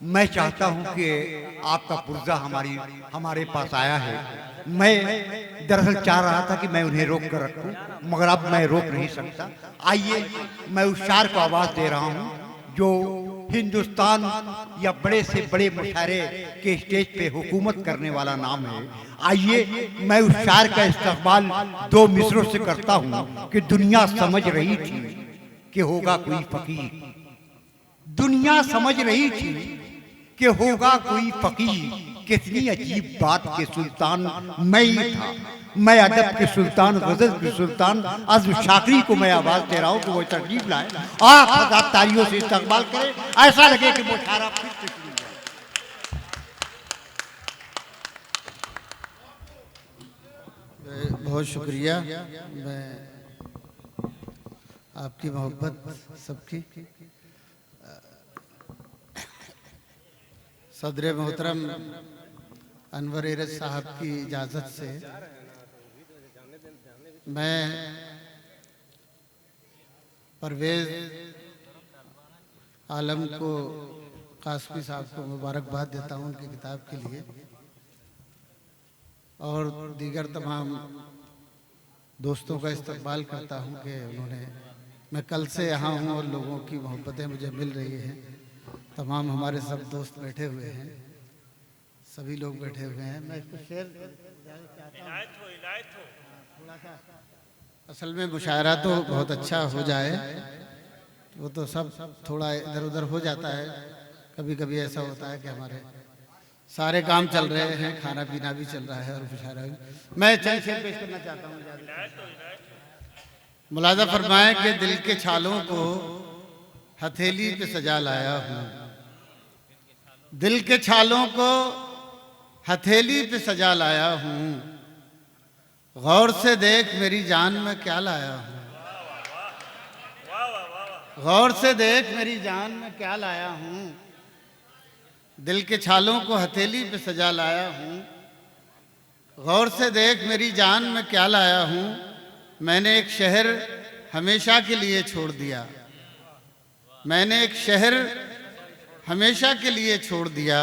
मैं चाहता हूं कि आपका पुर्जा हमारे पास आया है। मैं दरअसल चाह रहा था कि मैं उन्हें रोक कर रखूं, मगर अब मैं रोक नहीं सकता। आइए, मैं उस शायर को आवाज दे रहा हूं जो हिंदुस्तान या बड़े से बड़े मुशायरे के स्टेज पे हुकूमत करने वाला नाम है। आइए, मैं उस शायर का इस्तकबाल दो मिसरों से करता हूं कि दुनिया समझ रही थी कि होगा कोई फकीर। दुनिया समझ रही थी कि होगा कोई फकीर। कितनी अजीब बात के सुल्तान मैं ही था। मैं अदब के सुल्तान, गजल के सुल्तान अज़्म शाकरी को मैं आवाज दे रहा हूँ कि वो तशरीफ लाए। आप तालियों से इस्तकबाल करें, ऐसा लगे कि मुशायरा फिर से शुरू हुआ। बहुत शुक्रिया। मैं आपकी मोहब्बत सबकी। सदर मोहतरम अनवर एरज साहब की इजाज़त से मैं परवेज़ आलम को, कासमी साहब को मुबारकबाद देता हूँ उनकी किताब के लिए, और दीगर तमाम दोस्तों का इस्तकबाल करता हूँ कि उन्होंने, मैं कल से यहाँ हूँ और लोगों की मोहब्बतें मुझे मिल रही हैं। तमाम हमारे सब दोस्त बैठे हुए हैं, सभी लोग बैठे हुए हैं। मैं इसको शेर थोड़ा सा, असल में मुशायरा तो बहुत अच्छा हो जाए, वो तो सब थोड़ा इधर उधर हो जाता है। कभी कभी ऐसा होता है कि हमारे सारे काम चल रहे हैं, खाना पीना भी चल रहा है और मुशायरा भी। मैं चंद शेर पेश करना चाहता हूँ। मुलाजा फरमाए कि दिल के छालों को हथेली पे सजा लाया हूँ, दिल के छालों को हथेली पे सजा लाया हूँ, गौर से देख मेरी जान में क्या लाया हूँ, गौर से देख मेरी जान में क्या लाया हूँ। दिल के छालों को हथेली पे सजा लाया हूँ, गौर से देख मेरी जान में क्या लाया हूँ। मैंने एक शहर हमेशा के लिए छोड़ दिया, मैंने एक शहर हमेशा के लिए छोड़ दिया,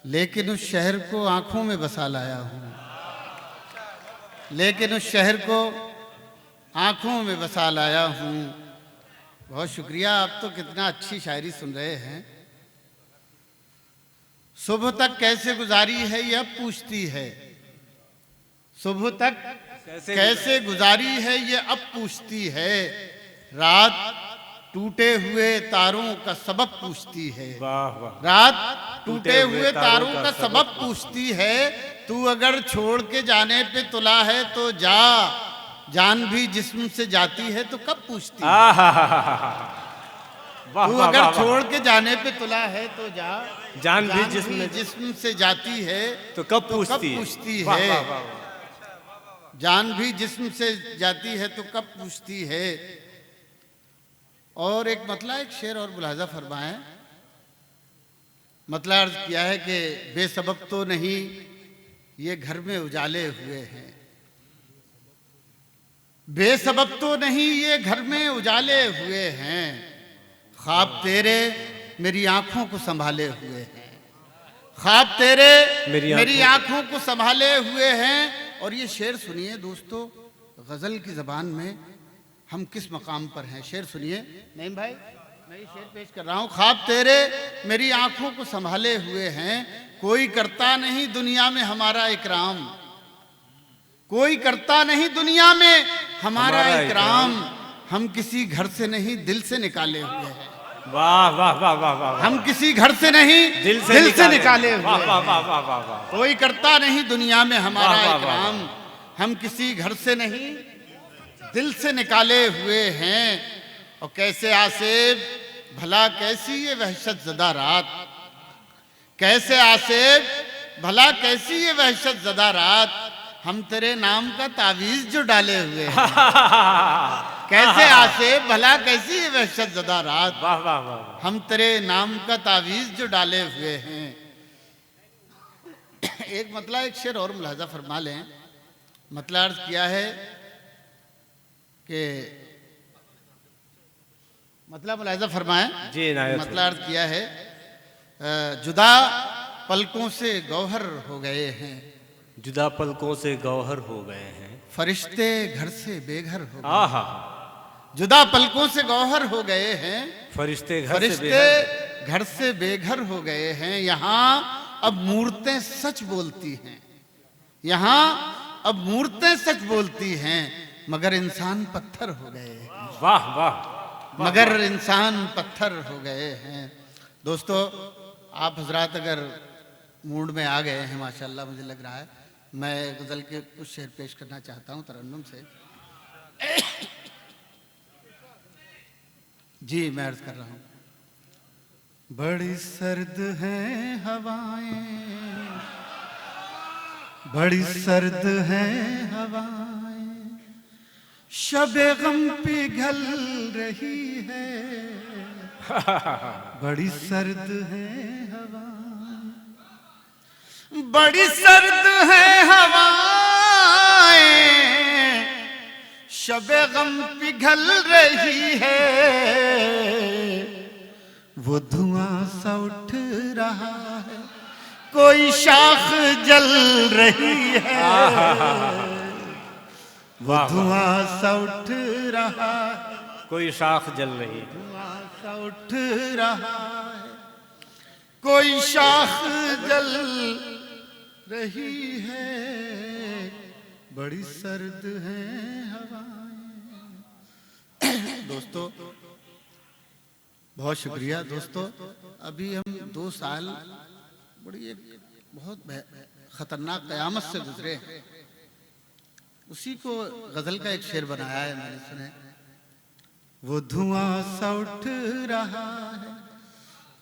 लेकिन उस शहर को आंखों में बसा लाया हूँ, लेकिन उस शहर को आंखों में बसा लाया हूँ। बहुत शुक्रिया। आप तो कितना अच्छी शायरी सुन रहे हैं। सुबह तक कैसे गुजारी है ये अब पूछती है, सुबह तक कैसे गुजारी है ये अब पूछती है, रात टूटे हुए तारों का सबब पूछती है, रात टूटे हुए तारों का सबब पूछती है। तू अगर छोड़ के जाने पे तुला है तो जा, जान भी जिस्म से जाती है तो कब पूछती है। तू अगर छोड़ के जाने पे तुला है तो जा, जान भी जिस्म से जाती है तो कब पूछती है। जान भी जिस्म से जाती है तो कब पूछती है। और एक मतला, एक शेर और मुलाजा फरमाएं। मतला अर्ज किया है कि बेसबब तो नहीं ये घर में उजाले हुए हैं, बेसबब तो नहीं ये घर में उजाले हुए हैं, ख्वाब तेरे मेरी आंखों को संभाले हुए हैं, ख्वाब तेरे मेरी आंखों को संभाले हुए हैं। और ये शेर सुनिए दोस्तों, गजल की जबान में हम किस मकाम पर हैं। शेर सुनिए। नहीं भाई, मैं ये शेर पेश कर रहा हूँ। ख्वाब तेरे मेरी आंखों को संभाले हुए हैं, कोई करता नहीं दुनिया में हमारा इकराम, कोई करता नहीं दुनिया में हमारा इकराम, हम किसी घर से नहीं दिल से निकाले हुए हैं। वाह वाह वाह वाह वाह। हम किसी घर से नहीं दिल से निकाले हुए हैं। वाह वाह वाह वाह वाह। कोई करता नहीं दुनिया में हमारा इकराम, हम किसी घर से नहीं दिल से निकाले हुए हैं। और कैसे आसेब भला कैसी ये वहशत ज़दा रात, कैसे आसेब भला कैसी ये वहशत ज़दा रात, हम तेरे नाम का तावीज़ जो डाले हुए हैं। कैसे आसेब भला कैसी ये वहशत ज़दा रात, वाह वाह वाह। हम तेरे नाम का तावीज़ जो डाले हुए हैं। एक मतला, एक शेर और मुलाजा फरमा लें। मतला अर्ज किया है कि मतलब मुलाजा फरमाएं जी। मतलब अर्ज किया है, जुदा पलकों से गौहर हो गए हैं, जुदा पलकों से गौहर हो गए हैं, फरिश्ते घर से बेघर हो गए। आहा, जुदा पलकों से गौहर हो गए हैं, फरिश्ते घर से फरिश्ते बेघर। घर से बेघर हो गए हैं। यहाँ अब मूर्तें सच बोलती हैं, यहाँ अब मूर्तें सच बोलती हैं, मगर इंसान पत्थर हो गए हैं। वाह वाह, मगर इंसान पत्थर हो गए हैं। दोस्तों, आप हजरात अगर मूड में आ गए हैं, माशाल्लाह मुझे लग रहा है, मैं गज़ल के कुछ शेर पेश करना चाहता हूँ तरन्नुम से। जी मैं अर्ज कर रहा हूँ। बड़ी सर्द हैं हवाएं, बड़ी सर्द हैं हवाएं, शबे गम पिघल रही है, बड़ी सर्द है हवाएं, बड़ी सर्द है हवाएं, शबे गम पिघल रही है, वो धुआं सा उठ रहा है, कोई शाख जल रही है, वो धुआं सा उठ रहा है, कोई शाख जल रही है, धुआं सा उठ रहा है, कोई शाख जल रही है, बड़ी सर्द है हवाएं। दोस्तों बहुत शुक्रिया। दोस्तों अभी हम 2 साल बड़ी एक बहुत खतरनाक कयामत से गुजरे हैं, उसी को गजल का एक शेर बनाया है मैंने, सुने। वो धुआं सा उठ रहा है,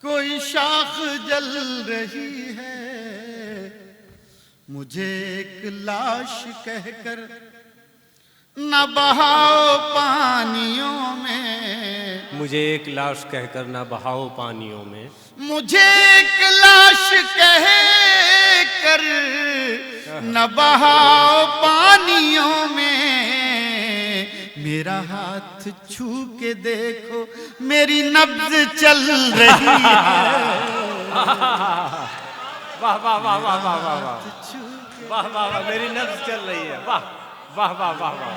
कोई शाख जल रही है, मुझे एक लाश कहकर न बहाओ पानियों में, मुझे एक लाश कहकर ना बहाओ पानियों में, मुझे एक लाश कहकर न बहाओ पानियों में, मेरा हाथ छू के देखो मेरी नब्ज चल रही है, वाह वाह वाह वाह वाह वाह वाह वाह वाह वाह, मेरी नब्ज चल रही है, वाह वाह वाह वाह वाह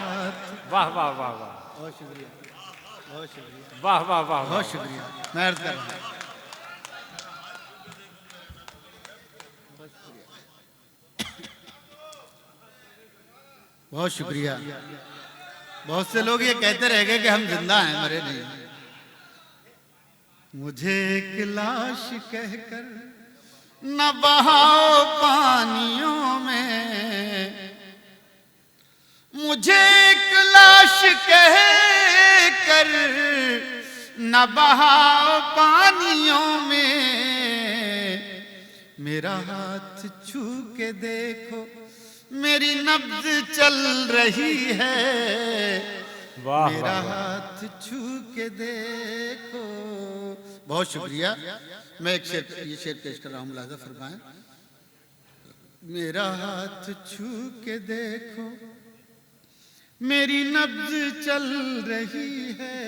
वाह वाह वाह वाह, बहुत शुक्रिया, बहुत शुक्रिया, वाह वाह वाह, बहुत शुक्रिया। मैं अर्ज कर रहा हूँ, बहुत शुक्रिया। बहुत से लोग ये कहते रह गए कि हम जिंदा हैं, मरे नहीं। मुझे एक लाश कहकर न बहाओ पानियों में, मुझे एक लाश कहकर न बहाओ पानियों में, मेरा हाथ छू के देखो मेरी नब्ज चल रही है, वाह मेरा वाह, हाथ छू के देखो। बहुत शुक्रिया। मैं एक शेर, ये शेर पेश कर रहा हूँ, मुलाजा फरमाएं। मेरा हाथ छू के देखो मेरी नब्ज चल रही है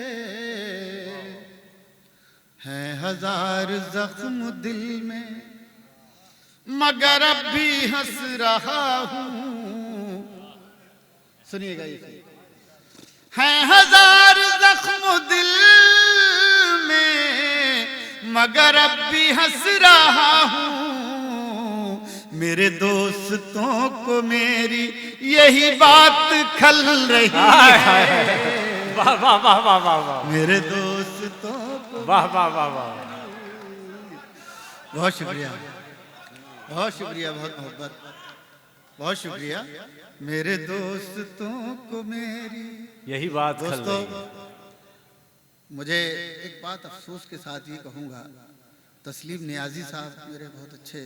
हजार जख्म दिल में, मगर अब भी हंस रहा हूँ। सुनिएगा, ये है हजार जख्म दिल में, मगर अब भी हंस रहा हूँ। मेरे दोस्तों को मेरी यही बात खल रही है, वाह वाह वाह वाह वाह वाह, मेरे दोस्तों को। वाह वाह वाह वाह, बहुत शुक्रिया, बहुत शुक्रिया, बहुत मोहब्बत, बहुत शुक्रिया। मेरे दोस्तों को मेरी यही बात खल दोस्तों, रही है। मुझे एक बात अफसोस के साथ ये कहूँगा, तस्लीम नियाजी साहब मेरे बहुत अच्छे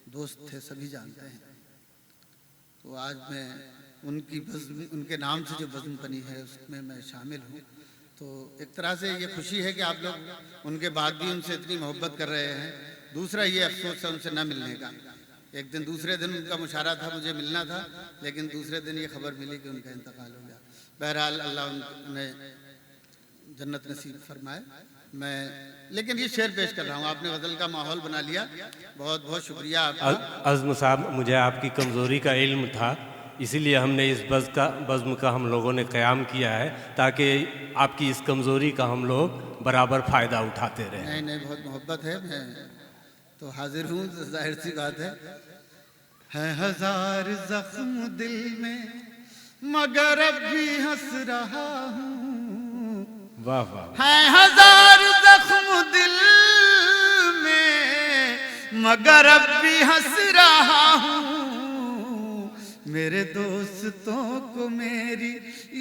दोस्त थे, सभी जानते हैं। तो आज मैं उनकी बज़्म, उनके नाम से जो बज़्म बनी है उसमें मैं शामिल हूँ। तो एक तरह से ये खुशी है कि आप लोग उनके बाद भी उनसे इतनी मोहब्बत कर रहे हैं। दूसरा ये अफसोस है उनसे न मिलने का। एक दिन दूसरे दिन उनका मुशारा था, मुझे मिलना था, लेकिन दूसरे दिन ये खबर मिली कि उनका इंतकाल हो गया। बहरहाल अल्लाह उन्हें जन्नत नसीब फरमाए। मैं लेकिन ये शेर पेश कर रहा हूँ, आपने गज़ल का माहौल बना लिया, बहुत बहुत शुक्रिया आपका। अज़्म साहब, मुझे आपकी कमज़ोरी का इल्म था, इसीलिए हमने इस बज़्म का हम लोगों ने क़याम किया है, ताकि आपकी इस कमज़ोरी का हम लोग बराबर फ़ायदा उठाते रहें। नहीं नहीं, बहुत मोहब्बत है, मैं तो हाजिर हूँ, तो जाहिर सी बात है हजार जख्म दिल में मगर अब भी हंस रहा हूँ। वाह वाह। है हजार जख्म दिल में मगर अब भी हंस रहा हूँ। मेरे दोस्तों को मेरी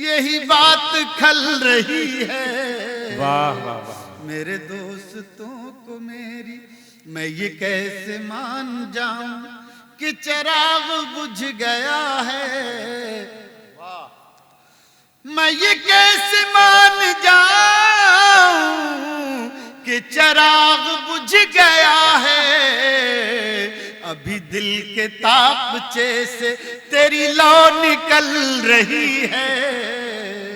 यही बात खल रही है। वाह वाह वाह। मेरे दोस्तों को मेरी मैं ये कैसे मान जाऊं कि चिराग बुझ गया है। मैं ये कैसे मान जाऊं कि चिराग बुझ गया है। अभी दिल के तापचे से तेरी लौ निकल रही है।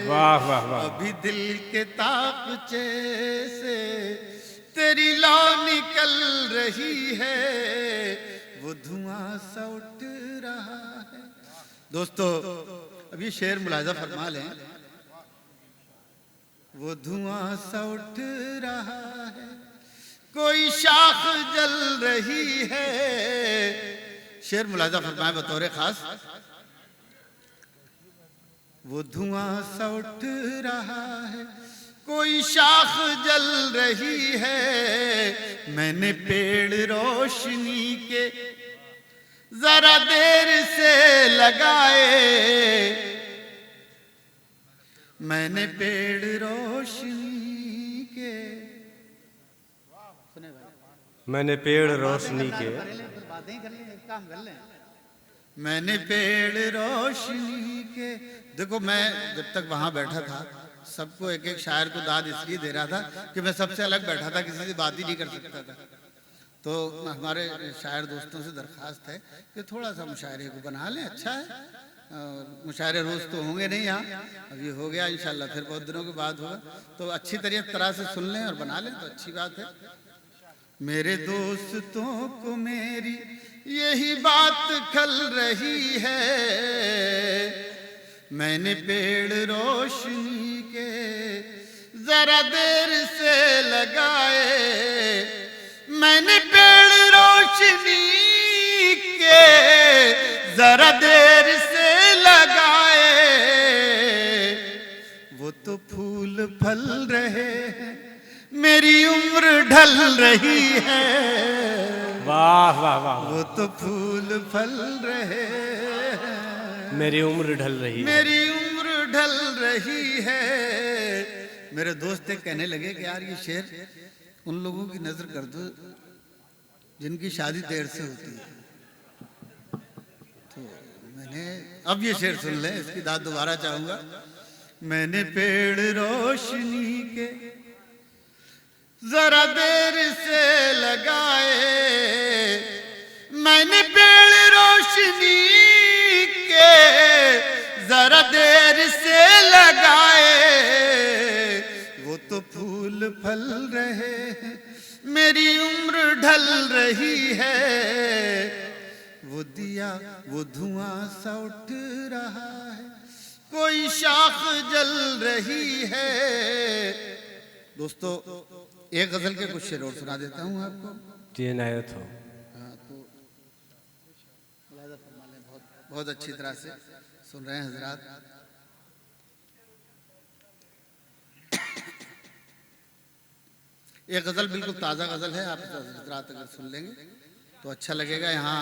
वाह वाह वाह। अभी दिल के तापचे से तेरी लौ निकल रही है। वो धुआं सा उठ रहा है। दोस्तों, अब ये शेर मुलाहिजा फरमा लें। वो धुआं सा उठ रहा है, कोई शाख जल रही है। शेर मुलाहिजा फरमाए बतौर खास। वो धुआं सा उठ रहा है, कोई शाख जल रही है। मैंने पेड़ रोशनी के जरा देर से लगाए। मैंने पेड़ रोशनी के मैंने पेड़ रोशनी के मैंने पेड़ रोशनी के। देखो, मैं जब तक वहां बैठा था सबको एक एक शायर को दाद इसलिए दे रहा था कि मैं सबसे अलग बैठा था, किसी से बात ही नहीं कर सकता था। तो हमारे शायर दोस्तों से दरख्वास्त है कि थोड़ा सा मुशायरे को बना लें, अच्छा है। मुशायरे रोज़ तो होंगे नहीं यहाँ, अभी हो गया इंशाल्लाह, फिर बहुत दिनों के बाद होगा, तो अच्छी तरह से सुन लें और बना लें तो अच्छी बात है। मेरे दोस्तों को मेरी यही बात खल रही है। मैंने पेड़ रोशनी के जरा देर से लगाए। मैंने पेड़ रोशनी के जरा देर से लगाए। वो तो फूल फल रहे हैं, मेरी उम्र ढल रही है। वाह वाह वाह। वो तो फूल फल रहे हैं, मेरी उम्र ढल रही है। मेरी उम्र ढल रही है। मेरे दोस्त कहने लगे कि यार ये शेर उन लोगों की नजर कर दो जिनकी शादी देर से होती है। तो मैंने अब ये शेर सुन ले, इसकी दाद दोबारा चाहूंगा। मैंने पेड़ रोशनी के जरा देर से लगाए। मैंने पेड़ रोशनी के जरा देर से लगाए। वो तो फूल फल रहे हैं, मेरी उम्र ढल रही है। वो दिया वो धुआं सा उठ रहा है, कोई शाख जल रही है। दोस्तों, एक गजल के कुछ शेर और सुना देता हूँ आपको। जी इनायत हो। हाँ, तो मुलाहिजा फरमा लें, बहुत अच्छी तरह से सुन रहे हैं हजरात। एक गजल बिल्कुल ताज़ा गजल है, आप हजरात अगर सुन लेंगे तो अच्छा लगेगा। यहाँ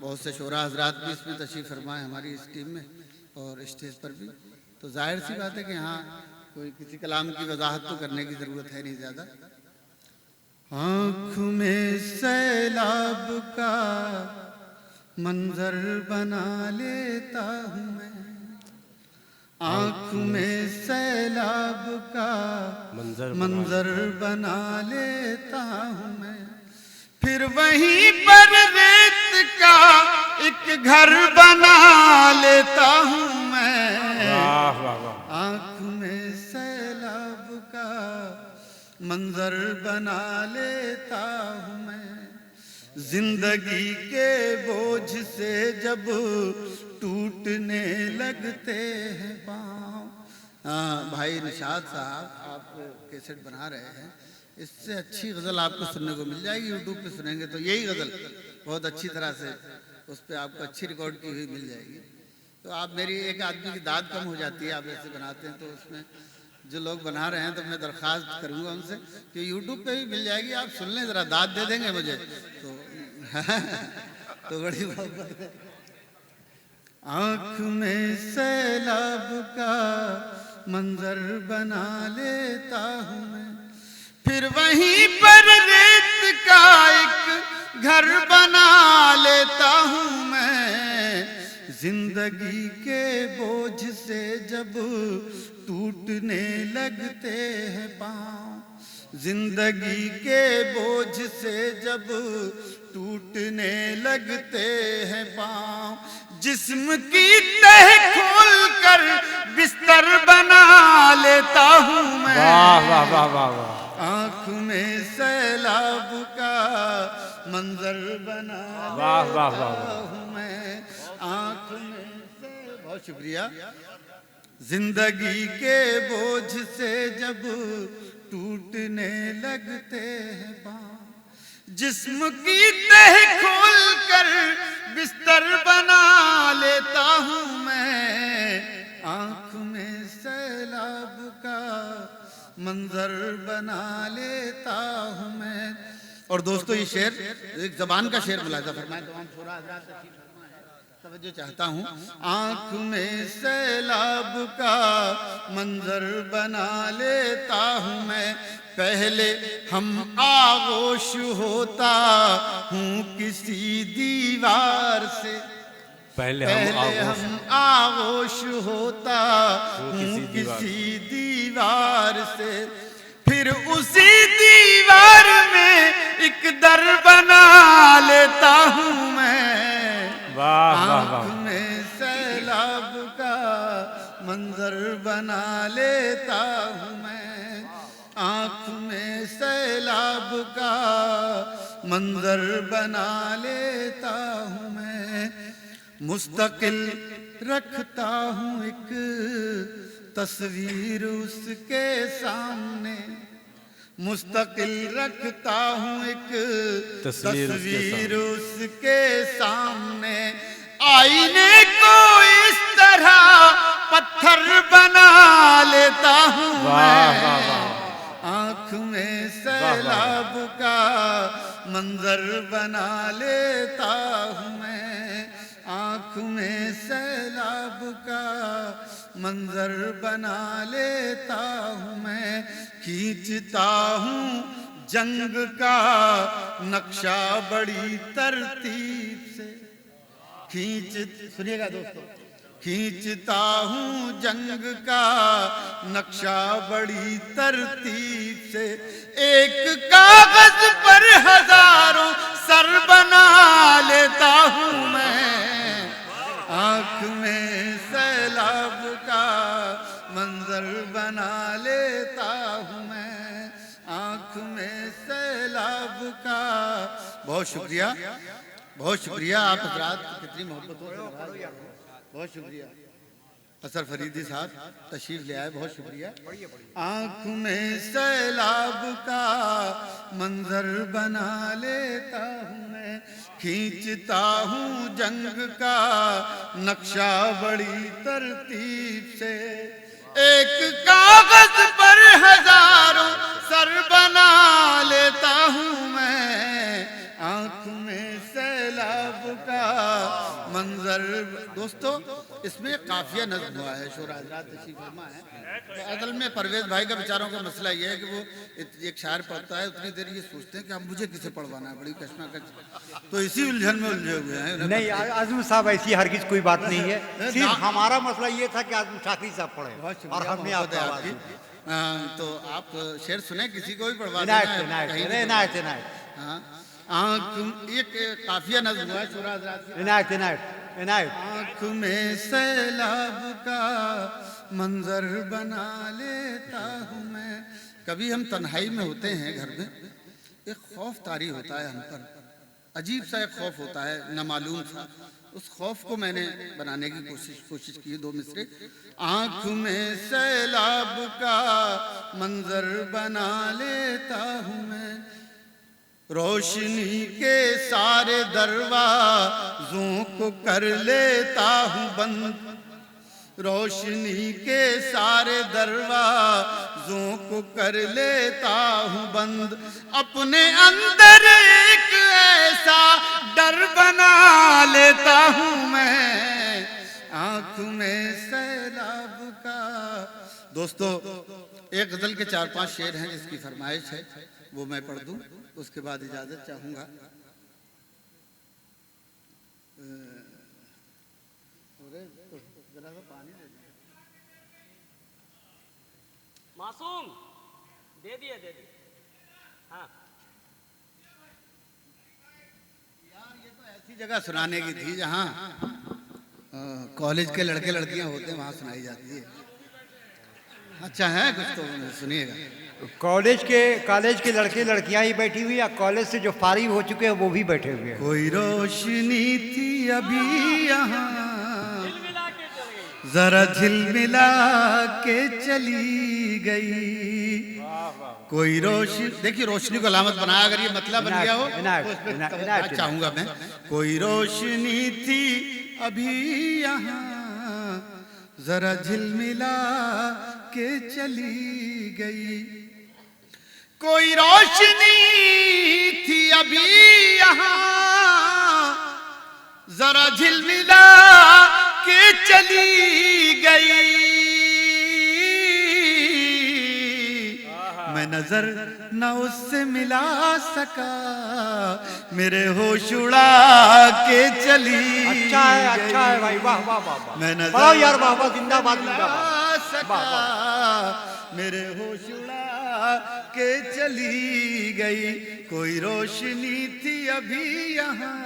बहुत से शोरा हजरात भी इसमें तशरीफ़ फरमाए हमारी इस टीम में और स्टेज पर भी, तो जाहिर सी बात है कि यहाँ कोई किसी कलाम की वजाहत तो करने की ज़रूरत है नहीं ज़्यादा। आँख में सैलाब का मंजर बना लेता हूँ मैं। आँख में सैलाब का मंजर बना लेता हूँ मैं। फिर वहीं पर रेत का एक घर बना लेता हूँ मैं। वाह वाह वाह। आँख में सैलाब का मंजर बना लेता हूँ मैं। जिंदगी के बोझ से जब टूटने लगते हैं पाँव। भाई निशाद साहब, आप कैसेट बना रहे हैं, इससे अच्छी गज़ल आपको सुनने को मिल जाएगी। यूट्यूब पे सुनेंगे तो यही गज़ल बहुत अच्छी तरह से उस पर आपको अच्छी रिकॉर्ड की हुई मिल जाएगी। तो आप, मेरी एक आदमी की दाद कम हो जाती है, आप ऐसे बनाते हैं, तो उसमें जो लोग बना रहे हैं तो मैं दरख्वास्त करूँगा उनसे कि यूट्यूब पे भी मिल जाएगी, आप सुन लें, ज़रा दाद दे देंगे मुझे तो बड़ी मोहब्बत है। आँख में सैलाब का मंजर बना लेता हूँ मैं, फिर वहीं पर रेत का एक घर बना लेता हूँ मैं। जिंदगी के बोझ से जब टूटने लगते हैं पाँव, जिंदगी के बोझ से जब टूटने लगते हैं पाँव, जिस्म की तह खोल कर बिस्तर बना लेता हूँ मैं। वाह वाह वाह वाह वाह। आँख में सैलाब का मंजर बना वाह वाह लेता वाह। हूँ मैं। आँख में से, बहुत शुक्रिया। जिंदगी के बोझ से जब टूटने लगते हैं पाँव, जिस्म की तह खोल कर बिस्तर बना लेता हूँ मैं। आँख में सैलाब का मंजर बना लेता हूँ मैं। और दोस्तों, ये शेर एक जबान का शेर मुलाजा फरमाएं, तमाम शोरा हज़रात तशरीफ फरमा है, तवज्जो चाहता हूँ। आँख में सैलाब का मंजर बना लेता हूँ मैं, पहले हम आगोश होता हूँ किसी दीवार से, पहले हम आगोश होता हूँ किसी दीवार से, फिर उसी दीवार में एक दर बना लेता हूँ मैं। वाह वाह आँख वाह। में सैलाब का मंजर बना लेता हूँ मैं। आँख में सैलाब का मंजर बना लेता हूँ मैं। मुस्तकिल रखता हूँ एक तस्वीर उसके सामने, मुस्तकिल रखता हूँ एक तस्वीर उसके सामने। आईने को इस तरह पत्थर बना लेता हूँ मैं। आँख में सैलाब का मंजर बना लेता हूँ मैं। आँख में सैलाब का मंजर बना लेता हूँ मैं। खींचता हूँ जंग का नक्शा बड़ी तरतीब से, सुनिएगा दोस्तों, खींचता हूँ जंग का नक्शा बड़ी तरतीब से। एक कागज पर हजारों सर बना लेता हूँ मैं। आँख में सैलाब का मंजर बना लेता हूँ मैं। आँख में सैलाब का, बहुत शुक्रिया, बहुत शुक्रिया। आप हज़रात कितनी मोहब्बतों से नवाज रहे हैं, बहुत शुक्रिया। असर फरीदी साहब तशरीफ ले आए, बहुत शुक्रिया। आँख में सैलाब का मंजर बना लेता हूँ मैं। खींचता हूँ जंग का नक्शा बड़ी तरतीब से। एक कागज पर हजारों सर बना लेता हूँ मैं। आँख में सैलाब का मंजर। दोस्तों, इसमें काफिया नज़्म हुआ है, शोरा हज़रात तशरीफ फरमा है। तो असल में परवेज़ भाई का बेचारों का मसला ये है कि वो एक शायर पढ़ता है, उतनी देर ये सोचते हैं कि अब मुझे किसे पढ़वाना है, बड़ी कश्मकश। तो इसी उलझन में उलझे हुए हैं। नहीं आजम साहब, ऐसी हरगिज कोई बात नहीं है। सिर्फ हमारा मसला ये था कि आजम शाफी साहब पढ़े और हमने आपकी आवाज दी। तो आप शेर सुने, किसी को भी पढ़वा इनायत देना है, कहीं भी इनायत इनायत हाँ। आँख, एक काफिया नज़्म हुआ है शोरा हज़रात की। इनायत इनायत इनायत। आँख में सैलाब का मंजर बना लेता हूँ मैं। कभी हम तन्हाई में होते हैं घर में, एक खौफ तारी होता है हम पर, अजीब सा एक खौफ होता है, नामालूम सा। उस खौफ को मैंने बनाने की कोशिश की। दो मिसरे। आंख में सैलाब का मंजर बना लेता हूँ मैं, रोशनी के सारे दरवाजों को कर लेता हूँ बंद, रोशनी के सारे दरवाजों को कर लेता हूँ बंद, अपने अंदर एक ऐसा डर बना लेता हूँ मैं, आँख में सैलाब का। दोस्तों, एक गजल के 4-5 शेर हैं जिसकी फरमाइश है, वो मैं पढ़ दूं, उसके बाद इजाजत चाहूंगा। मासूम दे दिए हाँ। यार ये तो ऐसी जगह सुनाने की थी जहाँ कॉलेज के लड़के लड़कियां होते हैं, वहाँ सुनाई जाती है। अच्छा है, कुछ तो सुनिएगा। कॉलेज के लड़के लड़कियां ही बैठी हुई या कॉलेज से जो फारिग हो चुके हैं वो भी बैठे हुए हैं? कोई रोशनी थी अभी यहाँ, जरा झिलमिला के चली गई। कोई रोशनी, देखिए रोशनी को अलामत बनाया, अगर ये मतलब बन गया हो तो उस पर चाहूंगा मैं। कोई रोशनी थी अभी यहाँ, जरा झिलमिला के चली गई। कोई रोशनी थी अभी यहाँ, जरा झिलमिला के चली गई। मैं नजर न उससे मिला सका, मेरे होश उड़ा के चली। अच्छा है भाई, वाह वाह वाह। मैं नजर यार, वाह वाह, जिंदाबाद सका, मेरे होश उड़ा के चली गई। कोई रोशनी थी अभी यहाँ,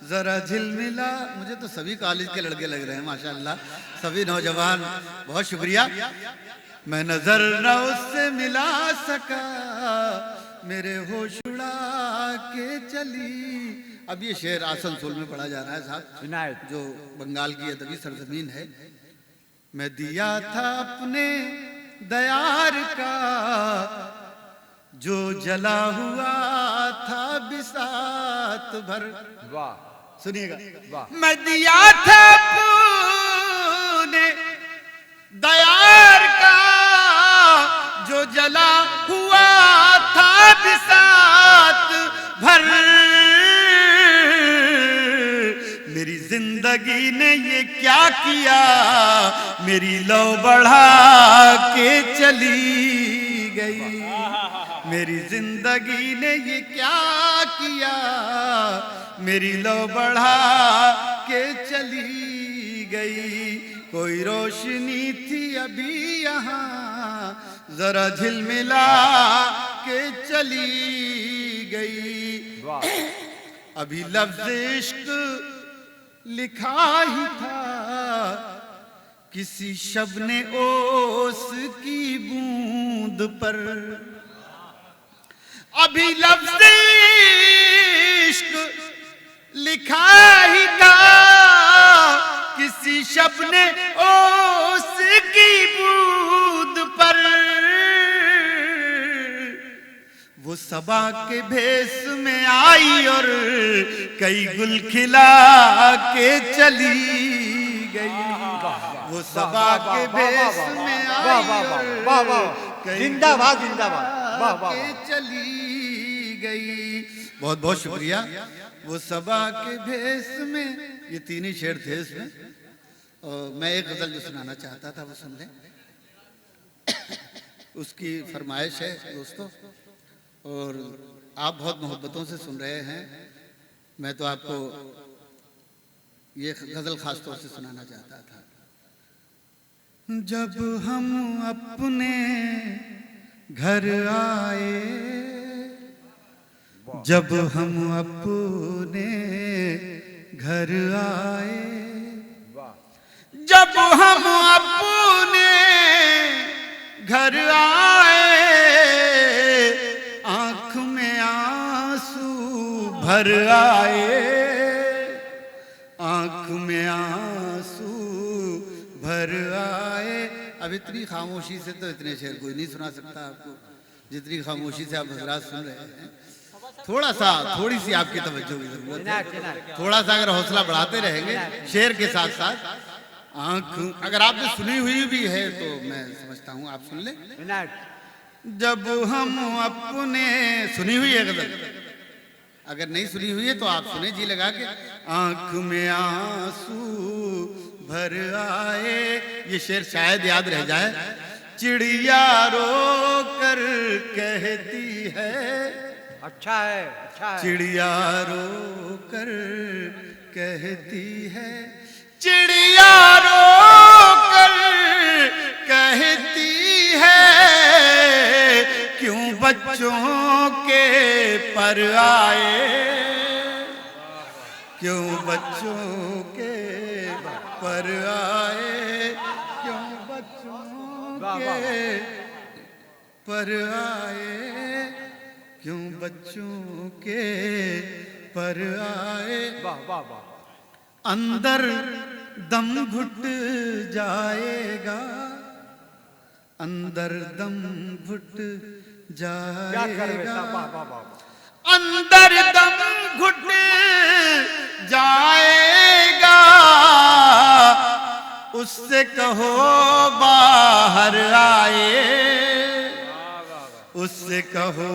जरा झिलमिला। मुझे तो सभी कॉलेज के लड़के लग रहे हैं माशाल्लाह, सभी नौजवान, बहुत शुक्रिया। मैं नजर न उससे मिला सका, मेरे होश उड़ा के चली। अब ये शेर आसनसोल में पढ़ा जा रहा है साहब, जो बंगाल की अदबी सरजमीन है। मैं दिया था अपने दयार का, जो जला हुआ था बिसात भर। वाह, सुनिएगा, वाह। मैं दिया था अपने दयार का, जो जला हुआ था बिसात भर। मेरी जिंदगी ने ये क्या किया, मेरी लौ बढ़ा के चली गई। मेरी जिंदगी ने ये क्या किया, मेरी लौ बढ़ा के चली गई। कोई रोशनी थी अभी यहाँ, जरा झिलमिला के चली गई। अभी लफ्ज़ इश्क लिखा ही था, किसी शब ने ओस की बूंद पर। अभी लफ्ज़ इश्क लिखा ही था, किसी शब ने ओस की बूंद पर। वो सबा के भेस में आई और कई गुल खिला के चली गई। वो सबा के भेस में आई और जिंदाबाद जिंदाबाद, वाह वाह, के चली गई। बहुत बहुत शुक्रिया। वो सबा के भेस में, ये तीन ही शेर थे इसमें। और मैं एक गजल जो सुनाना चाहता था वो सुन लें, उसकी फरमाइश है दोस्तों, और आप बहुत मोहब्बतों से सुन रहे हैं। मैं तो आपको ये गजल खास तौर से सुनाना चाहता था। जब हम अपने घर आए, जब हम अपने घर आए, जब हम अपने घर आए, भर आए, आंख में आंसू भर आए। अब इतनी खामोशी से तो इतने शेर कोई नहीं सुना सकता आपको, जितनी खामोशी से आप हजरात सुन रहे हैं। थोड़ा सा, थोड़ी सी आपकी तवज्जो की जरूरत है। थोड़ा सा अगर हौसला बढ़ाते रहेंगे शेर के साथ साथ, आंख अगर आपने सुनी हुई भी है तो मैं समझता हूँ आप सुन ले। जब हम अपने, सुनी हुई है गजल, अगर नहीं सुनी हुई है तो आप सुने जी लगा के। आंख में आंसू भर आए, ये शेर शायद याद रह जाए। चिड़िया रो कर कहती है, अच्छा है, अच्छा है। चिड़िया रो कर कहती है, चिड़िया रो कर कहती है, क्यों बच्चों के पर आए, क्यों बच्चों के पर आए, क्यों बच्चों के पर आए, क्यों बच्चों के पर आए। वाह वाह वाह। अंदर दम घुट जाएगा, अंदर दम घुट जाएगा, अंदर दम घुट जाएगा, उससे कहो बाहर आए, उससे कहो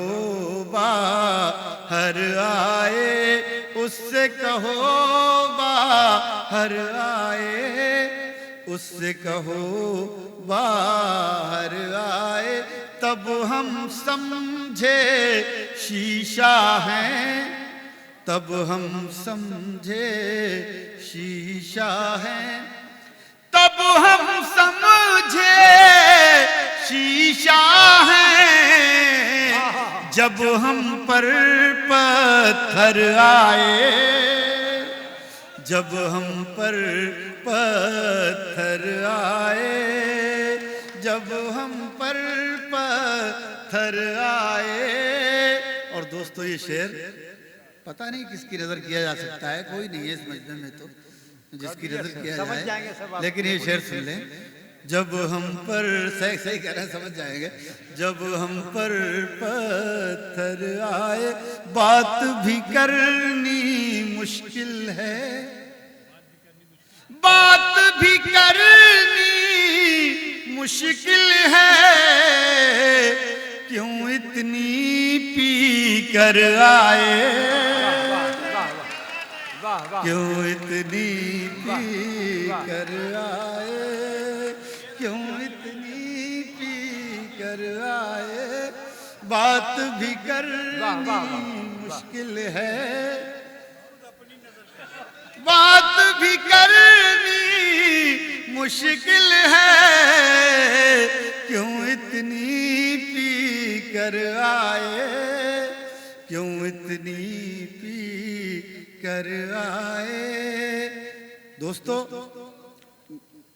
बाहर आए, उससे कहो बाहर आए, उससे कहो बाहर आए। तब हम समझे शीशा है, तब हम समझे शीशा है, तब हम समझे शीशा है, जब हम पर पत्थर आए, जब हम पर पत्थर आए, जब हम पर पत्थर आए। और दोस्तों ये शेर पता नहीं किसकी नजर किया जा सकता है, कोई नहीं है इस मजमे में तो जिसकी नजर किया जाए, लेकिन ये शेर सुन लें। जब हम पर, सही सही कह रहे हैं, समझ जाएंगे। जब हम पर पत्थर आए, बात भी करनी मुश्किल है, बात भी करनी मुश्किल है, क्यों इतनी पी कर आए, क्यों इतनी पी कर आए, क्यों इतनी पी कर आए, बात भी करनी मुश्किल है, बात भी करनी मुश्किल है, क्यों इतनी पी कर आए, क्यों इतनी पी कर आए। दोस्तों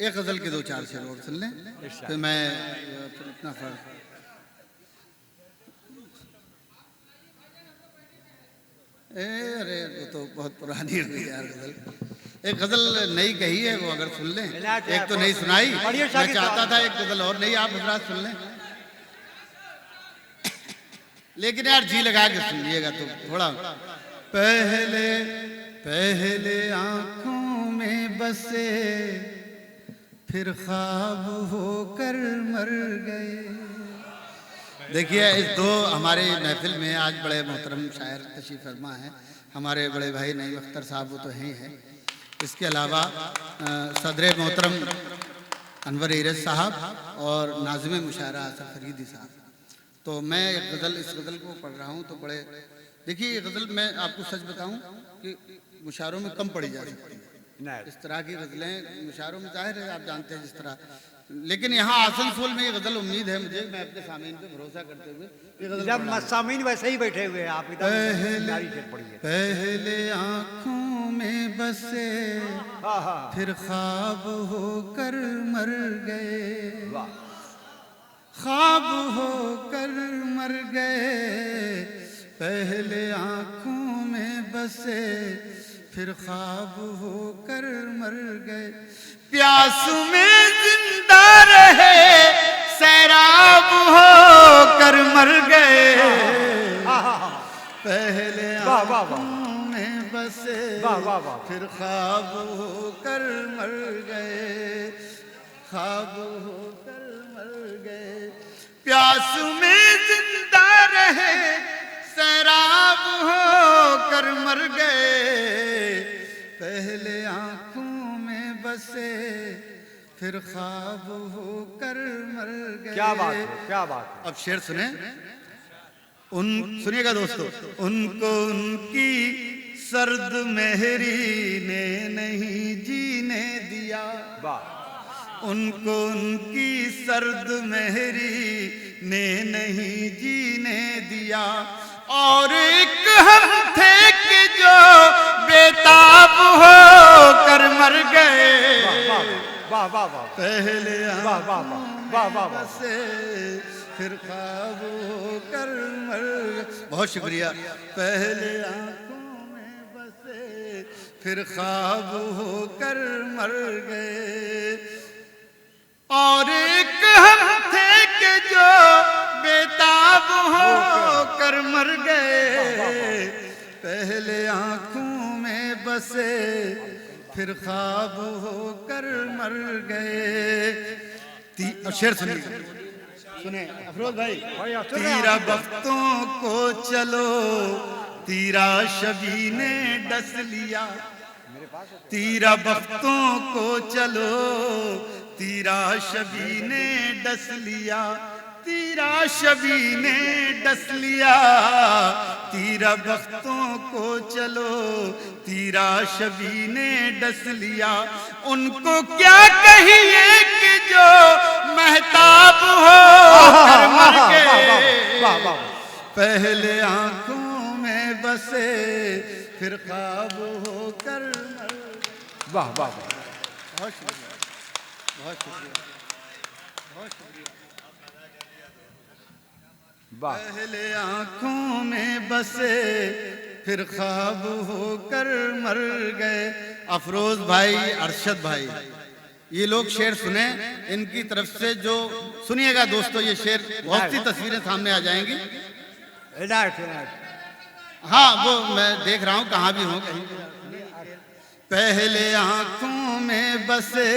एक गजल के दो चार शेर और सुन लें, फिर मैं इतना फर्क। अरे वो तो बहुत पुरानी हो गई यार गजल। एक गजल नई कही है, वो अगर सुन लें। एक तो नहीं सुनाई, मैं चाहता था एक गजल और नई आप हजरात सुन लें, लेकिन यार जी लगा के सुन लीजिएगा तो थोड़ा। पहले पहले आंखों में बसे, फिर ख्वाब होकर मर गए। देखिए इस दो हमारे महफिल में आज बड़े मोहतरम शायर तशरीफ फरमा हैं, हमारे बड़े भाई नईम अख्तर साहब, वो तो हैं ही हैं। इसके अलावा सदर मोहतरम अनवर इरज साहब और नाज़िम मुशायरा आसफ फरीदी साहब। तो मैं एक गज़ल, इस गज़ल को पढ़ रहा हूँ तो बड़े, देखिए ये गज़ल मैं आपको सच बताऊँ कि मुशायरों में कम पढ़ी जा सकती है। इस तरह की गज़लें मुशायरों में जाहिर है आप जानते हैं जिस तरह, लेकिन यहाँ आसनसोल में ये गज़ल उम्मीद है मुझे, मैं अपने सामीन पे भरोसा करते हुए ये गज़ल जब सामीन वैसे ही बैठे हुए हैं आप, पहले आँखों में बसे, फिर ख्वाब होकर मर गए, ख्वाब होकर मर गए, पहले आँखों में में बसे फिर ख्वाब होकर मर गए। प्यास में जिंदा रहे सैराब होकर मर गए। पहले आँखों में बसे फिर ख्वाब होकर मर गए, ख्वाब होकर मर गए। प्यास में जिंदा रहे सैराब होकर मर गए। पहले आँखों में बसे फिर ख्वाब होकर मर गए। क्या बात है, क्या बात है। अब शेर सुने, सुनिएगा दोस्तों। उनको उनकी सर्द मेहरी ने नहीं जीने दिया, उनको उनकी सर्द मेहरी ने नहीं जीने दिया। और एक हम थे कि जो बेताब हो कर मर गए। पहले बसे फिर ख्वाब होकर मर गए। बहुत शुक्रिया। पहले आँखों में बसे फिर ख्वाब होकर मर गए। और एक हम थे कि जो बेताब होकर मर गए। पहले आँखों में बसे फिर ख्वाब होकर मर गए। शेर सुने अफरोज भाई। तीरा वक्तों को चलो तीरा शबी ने डस लिया, तीरा वक्तों को चलो तीरा शबी ने डस लिया, तीरा शबी ने डस लिया। तीरा वक्तों को चलो तीरा शबी ने डस लिया। उनको क्या कहिए कि जो महताब हो कर मर गए। पहले आँखों में बसे फिर ख्वाब होकर मर गए। वाह वाह, बहुत शुक्रिया, बहुत शुक्रिया, बहुत शुक्रिया। पहले आँखों में बसे फिर ख्वाब होकर मर गए। अफरोज भाई, अरशद भाई, ये लोग शेर सुने, इनकी तरफ से जो सुनिएगा दोस्तों, ये शेर बहुत सी तस्वीरें सामने आ जाएंगी। हाँ, वो मैं देख रहा हूँ कहाँ भी हूँ कहीं। पहले आँखों में बसे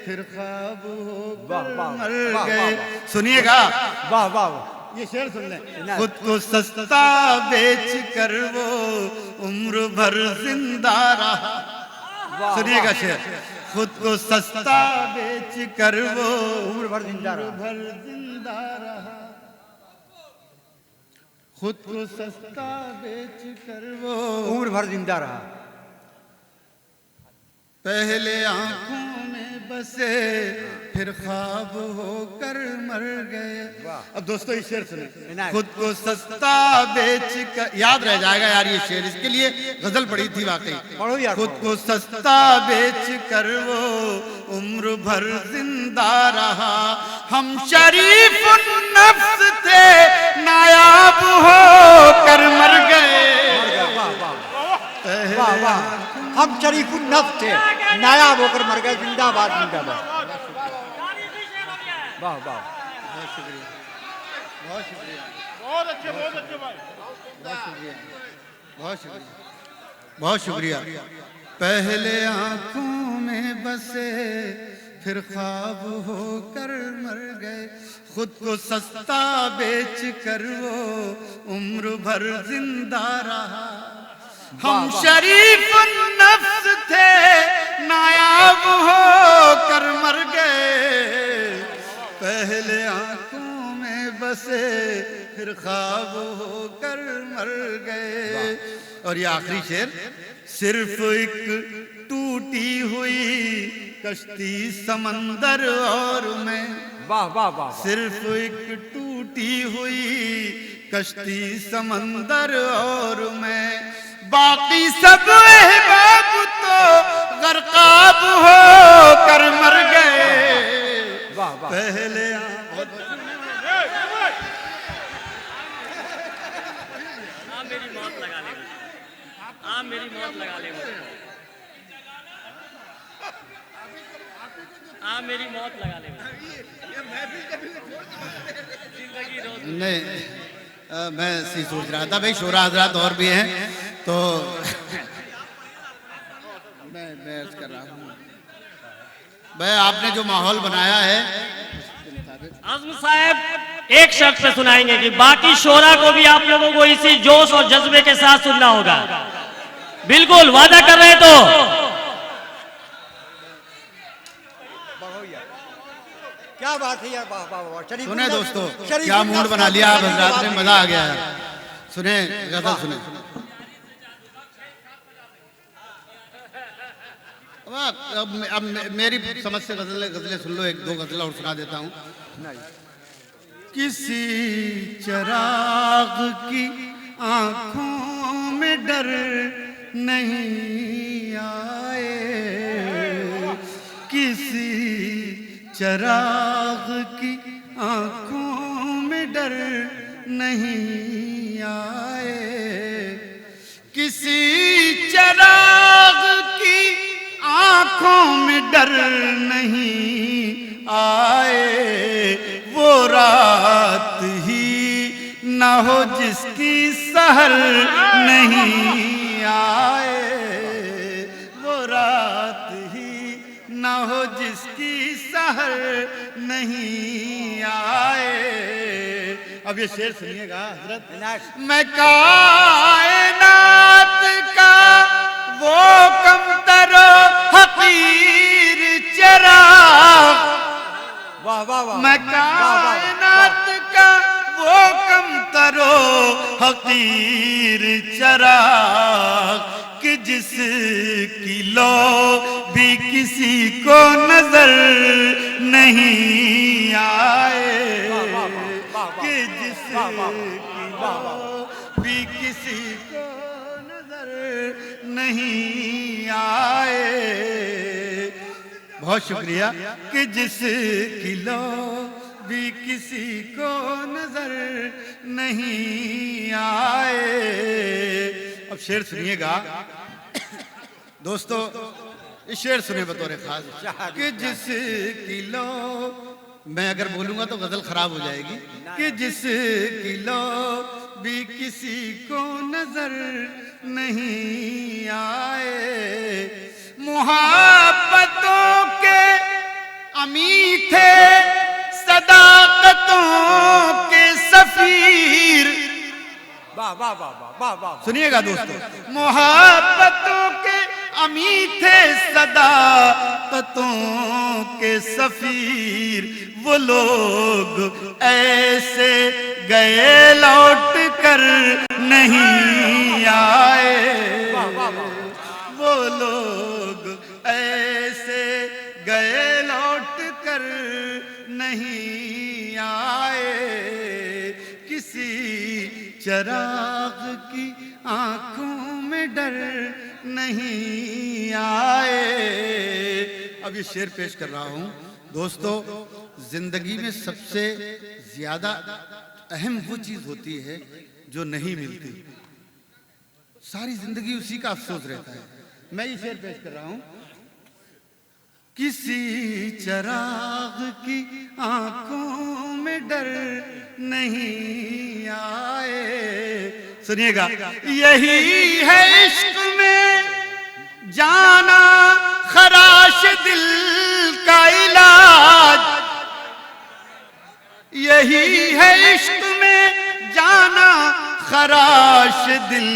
फिर ख्वाब होकर मर गए। सुनिएगा, वाह वाह, ये शेर सुन लें। खुद को सस्ता बेच कर वो उम्र भर जिंदा रहा। सुनिएगा शेर। खुद को सस्ता बेच कर वो उम्र भर जिंदा रहा। खुद को सस्ता बेच कर वो उम्र भर जिंदा रहा। पहले आँखों में बसे फिर ख्वाब होकर मर गए। अब दोस्तों ये शेर सुने। खुद को सस्ता बेच कर, याद रह जाएगा यार ये शेर, इसके लिए गजल पढ़ी थी वाकई। पढ़ो यार। खुद को सस्ता बेच कर वो उम्र भर जिंदा रहा। हम शरीफ नफ्स थे नायाब होकर मर गए। वाह वाह, हम शरीफ नफ्स थे नायाब होकर मर गए। जिंदाबाद जिंदाबाद। वाह वाह, बहुत शुक्रिया, बहुत शुक्रिया, बहुत अच्छे भाई, बहुत शुक्रिया, बहुत शुक्रिया, बहुत शुक्रिया। पहले आँखों में बसे फिर ख्वाब होकर मर गए। खुद को सस्ता बेच कर वो उम्र भर जिंदा रहा। हम शरीफ नफ्स थे नायाब होकर मर गए। पहले आँखों में बसे फिर ख्वाब होकर मर गए। और ये आखिरी शेर। सिर्फ एक टूटी हुई कश्ती समंदर और मैं। वाह वाह वाह, सिर्फ एक टूटी हुई कश्ती समंदर और मैं। बाकी सब अहबाब तो गरकाब होकर मर गए। वाह वाह, पहले आप मेरी मौत लगा ले मुझे। आप मेरी मौत लगा ले मुझे। जिंदगी रोज नहीं मैं सी सोच रहा था भाई शोरा हजरात और भी हैं तो मैं अर्ज कर रहा हूँ भाई आपने जो माहौल बनाया है आजम साहब एक शर्त पे सुनाएंगे कि बाकी शोरा को भी आप लोगों को इसी जोश और जज्बे के साथ सुनना होगा। बिल्कुल वादा कर रहे हैं तो क्या बात है यार, वाह वाह वाह। सुने दोस्तों क्या मूड बना लिया आप हजरात ने, मजा आ गया है। सुने गजल सुने। अब मेरी समझ से गजलें सुन लो, एक दो गजल और सुना देता हूँ। किसी चिराग की आंखों में डर नहीं आए, किसी चिराग की आंखों में डर नहीं आए, किसी चिराग की आंखों में डर नहीं आए, वो रात ही न हो जिसकी सहर नहीं आए, वो रात ही न हो जिसकी सहर नहीं आए। अब ये शेर सुनिएगा हजरत। मैं कायनात का वो कमतरो हकीर चिराग, वाह वाह वाह। मैं कायनात का वो कमतरो हकीर चिराग कि जिसकी लो भी किसी को नजर नहीं आए, कि जिसकी लो भी किसी को नजर नहीं आए। बहुत शुक्रिया। कि जिसकी लो भी किसी को नजर नहीं आए। अब शेर सुनिएगा दोस्तों, इस शेर सुने बतौर खास। कि जिसकी लो, मैं अगर बोलूंगा तो गजल खराब हो जाएगी। कि जिसकी लो भी किसी को नजर नहीं आए, मुहब्बतों के अमी थे सदाकतों के सफीर। वाह वाह वाह वाह वाह। सुनिएगा दोस्तों, मोहब्बतों के अमी थे सदाकतों के सफीर, वो लोग ऐसे गए लौट कर नहीं आए, वो लोग ऐसे गए लौट कर नहीं आए, किसी चिराग की आंखों में डर नहीं आए। अब ये शेर पेश कर रहा हूं दोस्तों। जिंदगी में सबसे ज्यादा अहम वो चीज होती है जो नहीं मिलती, सारी जिंदगी उसी का अफसोस रहता है। मैं ये शेर पेश कर रहा हूं। किसी चिराग की आंखों में डर नहीं आए। सुनिएगा, यही है इश्क में जाना खराश दिल का इलाज, यही है इश्क में जाना खराश दिल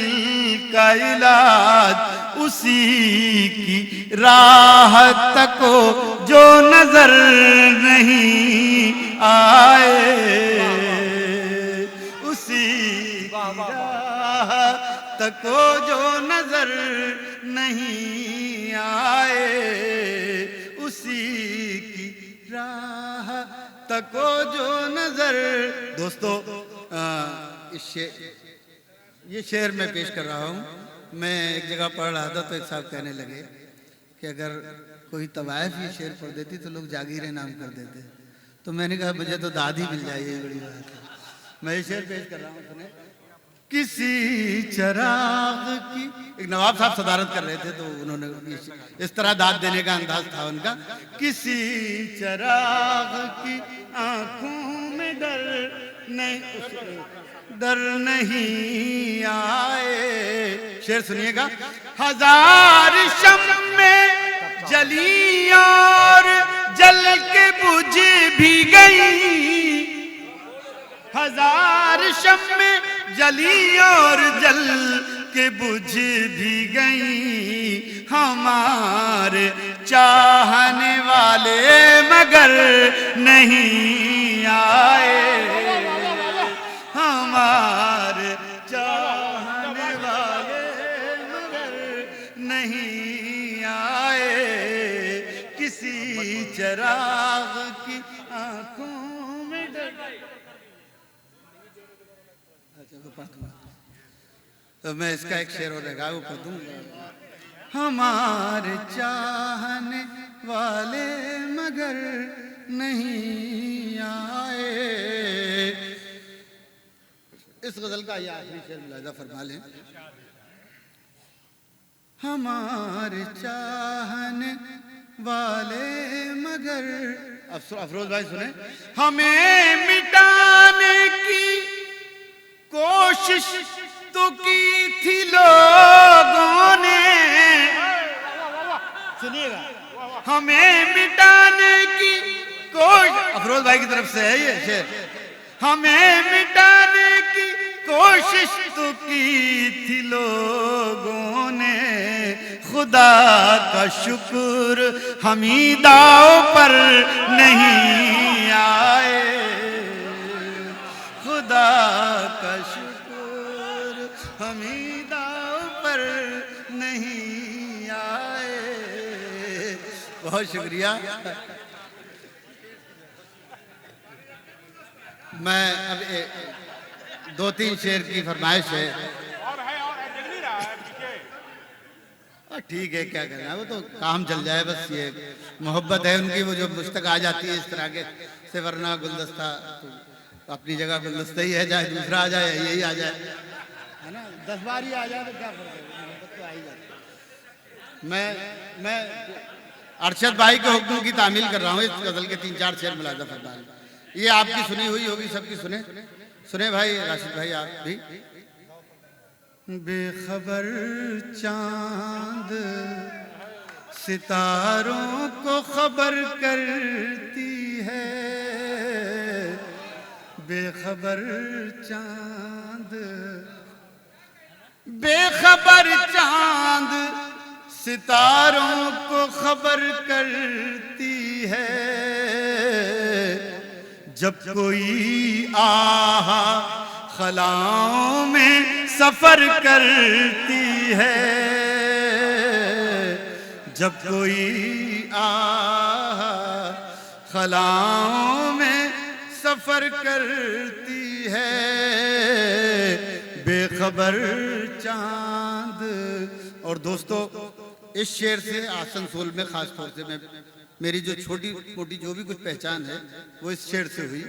का इलाज, उसी की राह तको जो नजर नहीं आए, उसी की राह तको जो नजर नहीं आए, उसी की राह तको जो नजर। दोस्तों ये शेर मैं पेश कर रहा हूँ। मैं एक जगह पढ़ रहा था तो एक साहब कहने लगे कि अगर कोई तवायफ ये शेर पढ़ देती तो लोग जागीरें नाम कर देते। तो मैंने कहा मुझे तो दादी मिल जाए, ये बड़ी बात है। मैं ये शेर पेश कर रहा हूँ सुने। किसी चिराग की, एक नवाब साहब सदारत कर रहे थे तो उन्होंने इस तरह दाद देने का अंदाज था उनका। किसी चराग की आंखों में डर नहीं आए। शेर सुनिएगा। हजार शम्मे जली और जल के बुझ भी गई, हजार शम्मे जली और जल के बुझ भी गई, हमारे चाहने वाले मगर नहीं आए, हमारे चाहने वाले मगर नहीं आए। किसी चराग की आंखों में डर। तो मैं इसका एक शेर और लगा वो पढ़ दूंगा। हमारे चाहने वाले मगर नहीं आए। इस गजल का यह आखिरी शेर मुलाहिजा फरमा लें। हमारे चाहने वाले मगर, अफरोज भाई सुने। हमें मिटाने की कोशिश तो की थी लोगों ने, सुनिएगा, हमें मिटाने की कोशिश, अफरोज भाई की तरफ से है ये शेर। हमें मिटाने की कोशिश तो की थी लोगों ने, खुदा का शुक्र हम ही दाव पर नहीं आए, खुदा का शुक्र हम ही दाव पर नहीं आए। बहुत शुक्रिया। मैं अब दो तीन शेर की फरमाइश है। और जग नहीं रहा है पीछे। ठीक है, क्या करना है, वो तो काम चल जाए, बस ये मोहब्बत है उनकी, वो जो मुझ तक आ जाती है इस तरह के से, वरना गुलदस्ता तो अपनी जगह गुलदस्ता ही है, चाहे दूसरा आ जाए यही आ जाए, है ना। 10 बार ही आ जाए तो क्या फर्क है, मोहब्बत तो आ ही जाती है। मैं अरशद भाई के हुक्म की तामील कर रहा हूँ। इस गजल के 3-4 शेर मुलाहिजा फरमा लें। ये आपकी सुनी हुई होगी, सबकी सुने सुने भाई, राशिद भाई आप भी। बेखबर चांद सितारों को खबर करती है, बेखबर चांद, बेखबर चांद सितारों को खबर करती है, जब कोई आहा खलाओं में सफर करती है, जब कोई आहा खलाओं में सफर करती है, बेखबर चांद। और दोस्तों, इस शेर से आसनसोल में खास तौर से मेरी जो छोटी मोटी जो भी कुछ पहचान है वो इस शेर से हुई।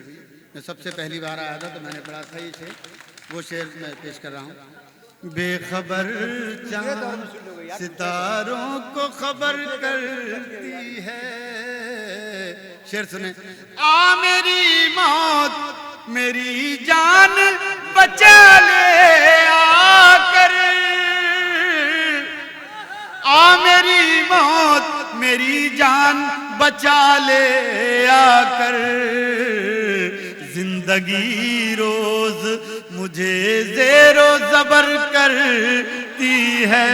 मैं सबसे पहली बार आया था तो मैंने पढ़ा था ये शेर, वो शेर मैं पेश कर रहा हूँ। बेखबर चांद सितारों को खबर करती है। शेर सुने। आ मेरी मौत मेरी जान बचा ले आकर, आ मेरी मौत मेरी जान बचा ले आकर, जिंदगी रोज मुझे ज़ेरो ज़बर करती है,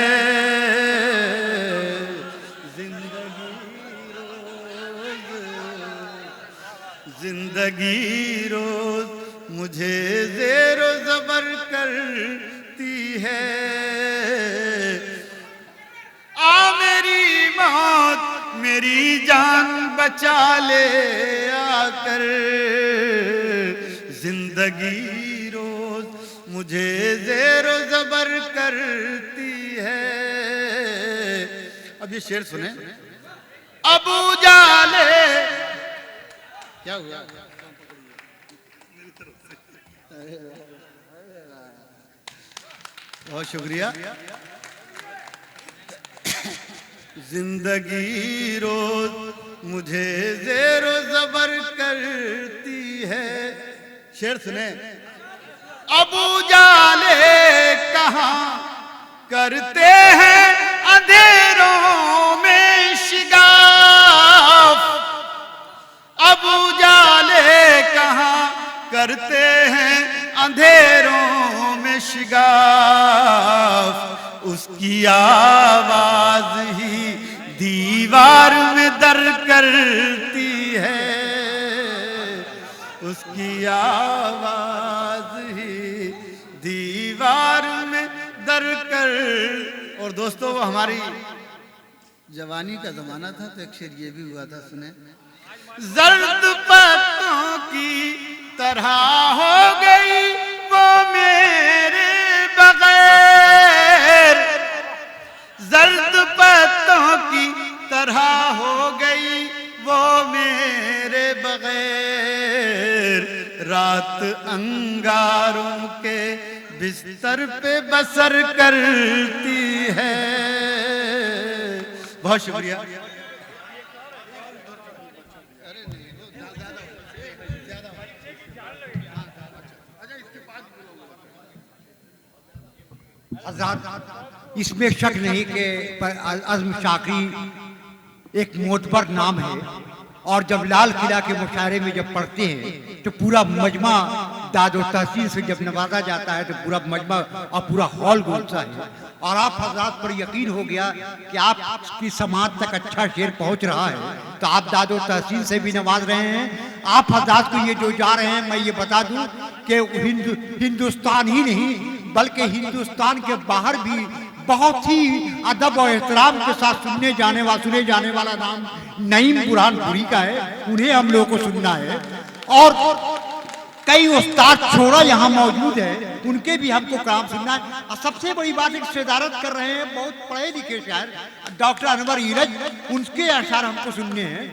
जिंदगी रोज मुझे ज़ेरो ज़बर करती है। आ मेरी मौत मेरी जान बचा ले आकर, जिंदगी रोज मुझे ज़ेरो ज़बर करती है। अब ये शेर सुने। अबू जाले, क्या हुआ? बहुत शुक्रिया। जिंदगी रोज मुझे जेरो जबर करती है। शेर सुने। अब उजाले कहाँ करते हैं अंधेरों में शिगाफ, अब उजाले कहाँ करते हैं अंधेरों में शिगाफ, उसकी आवाज ही दीवार में दर करती है, उसकी आवाज ही दीवार में दर कर। और दोस्तों वो हमारी जवानी का जमाना था तो एक शेर ये भी हुआ था, सुने। जर्द पत्तों की तरह हो गई वो मेरे बगैर, जर्द पत्तों की तरह हो गई वो मेरे बगैर, रात अंगारों के बिस्तर पे बसर करती है। बहुत शुक्रिया। हज़रात, इसमें शक नहीं कि अज़्म शाकरी एक मोतबर नाम है, और जब लाल किला के मुशायरे में जब पढ़ते हैं तो पूरा मजमा दाद और तहसीन से जब नवाजा जाता है तो पूरा मजमा और पूरा हॉल गूंजता है। और आप हज़रात पर यकीन हो गया कि आपकी समाज तक अच्छा शेर पहुंच रहा है, तो आप दाद और तहसीन से भी नवाज रहे हैं। आप हज़रात को ये जो जा रहे हैं, मैं ये बता दूं कि हिंदुस्तान ही नहीं बल्कि हिंदुस्तान के बाहर भी बहुत ही अदब और एहतराम के साथ सुने जाने वाला नाम नईम बुरहानपुरी का है। उन्हें हम लोगों को सुनना है। और कई उस्ताद छोड़ा यहाँ मौजूद है, उनके भी हमको काम सुनना है। और सबसे बड़ी बात एक सदारत कर रहे हैं बहुत पढ़े लिखे शायर डॉक्टर अनवर ईरज, उनके अशार हमको सुनने हैं।